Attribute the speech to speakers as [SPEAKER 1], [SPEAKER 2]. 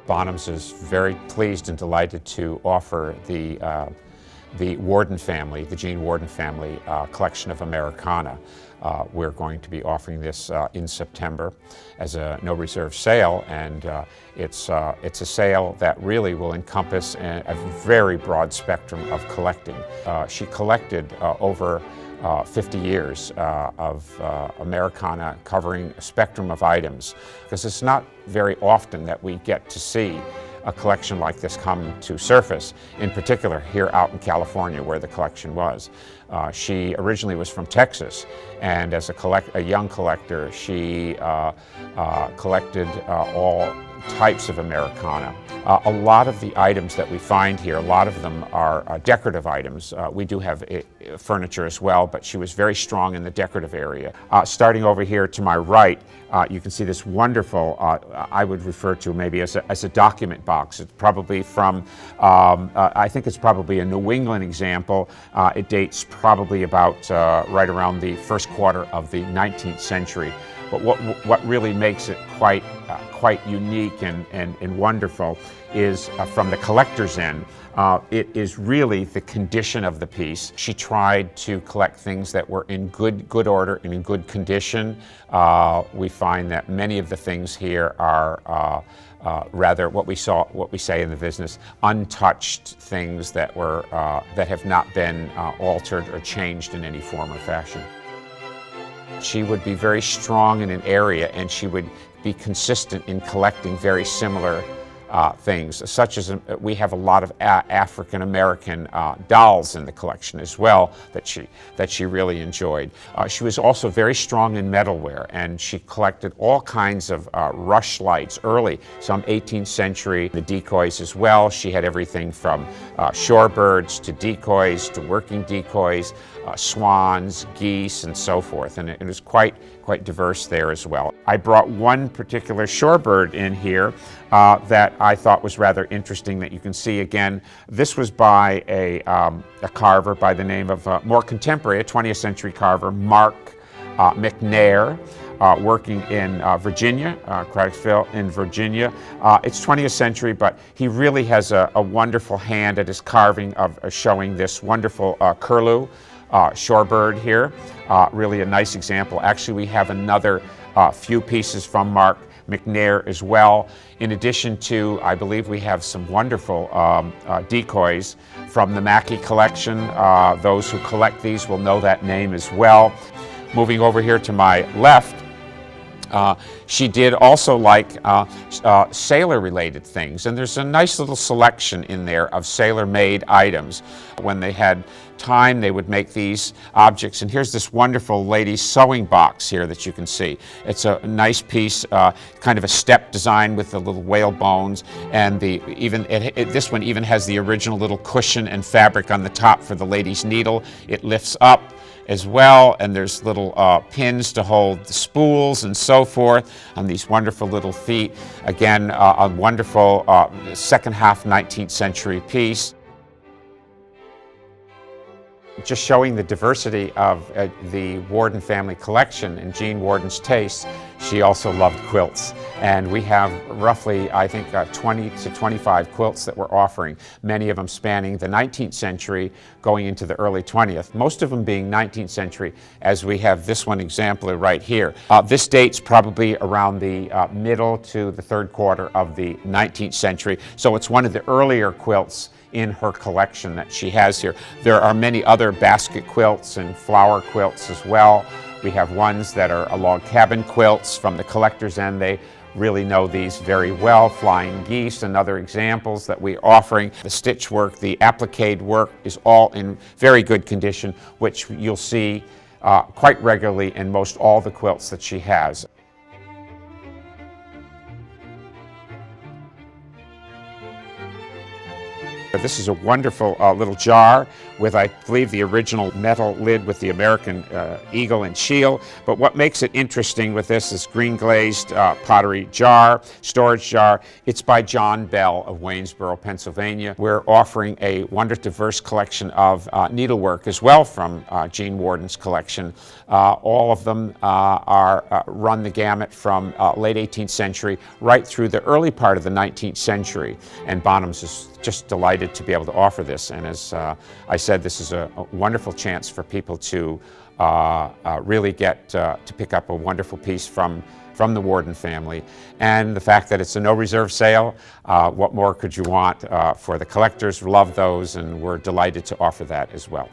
[SPEAKER 1] Bonhams is very pleased and delighted to offer the Warden family, the Jean Warden family, collection of Americana. We're going to be offering this in September as a no reserve sale, and it's a sale that really will encompass a very broad spectrum of collecting. She collected over 50 years of Americana, covering a spectrum of items, because it's not very often that we get to see a collection like this come to surface, in particular here out in California where the collection was. She originally was from Texas, and as a young collector, she collected all types of Americana. A lot of the items that we find here, a lot of them are decorative items. We do have furniture as well, but she was very strong in the decorative area. Starting over here to my right, you can see this wonderful, I would refer to maybe as a document box. It's probably from, I think it's probably a New England example. It dates probably about right around the first quarter of the 19th century. But what really makes it quite unique and wonderful is from the collector's end. It is really the condition of the piece. She tried to collect things that were in good order and in good condition. We find that many of the things here are rather what we say in the business, untouched things that have not been altered or changed in any form or fashion. She would be very strong in an area, and she would be consistent in collecting very similar things, such as we have a lot of African American dolls in the collection as well that she really enjoyed. She was also very strong in metalware, and she collected all kinds of rushlights early, some 18th century, the decoys as well. She had everything from shorebirds to decoys to working decoys, swans, geese, and so forth, and it was quite diverse there as well. I brought one particular shorebird in here that I thought was rather interesting that you can see again. This was by a carver by the name of more contemporary, a 20th century carver, Mark McNair, working in Virginia, Craddocksville in Virginia. It's 20th century, but he really has a wonderful hand at his carving of showing this wonderful curlew shorebird here. Really a nice example. Actually, we have another few pieces from Mark McNair as well. In addition to, I believe we have some wonderful decoys from the Mackey collection. Those who collect these will know that name as well. Moving over here to my left, she did also like sailor-related things, and there's a nice little selection in there of sailor-made items. When they had time, they would make these objects, and here's this wonderful lady's sewing box here that you can see. It's a nice piece, kind of a step design with the little whale bones, and this one even has the original little cushion and fabric on the top for the lady's needle. It lifts up as well, and there's little pins to hold the spools and so forth on these wonderful little feet. Again, a wonderful second half 19th century piece. Just showing the diversity of the Warden family collection and Jean Warden's taste. She also loved quilts, and we have roughly, I think, 20 to 25 quilts that we're offering, many of them spanning the 19th century going into the early 20th, most of them being 19th century, as we have this one exemplar right here. This dates probably around the middle to the third quarter of the 19th century, so it's one of the earlier quilts in her collection that she has here. There are many other basket quilts and flower quilts as well. We have ones that are log cabin quilts from the collector's end. They really know these very well. Flying geese and other examples that we're offering. The stitch work, the applique work is all in very good condition, which you'll see quite regularly in most all the quilts that she has. This is a wonderful little jar with, I believe, the original metal lid with the American eagle and shield. But what makes it interesting with this green glazed pottery jar, storage jar. It's by John Bell of Waynesboro, Pennsylvania. We're offering a wonderful, diverse collection of needlework as well from Gene Warden's collection. All of them run the gamut from late 18th century right through the early part of the 19th century. And Bonhams is just delighted to be able to offer this. And as I said, this is a wonderful chance for people to really get to pick up a wonderful piece from the Warden family. And the fact that it's a no reserve sale, what more could you want for the collectors? Love those, and we're delighted to offer that as well.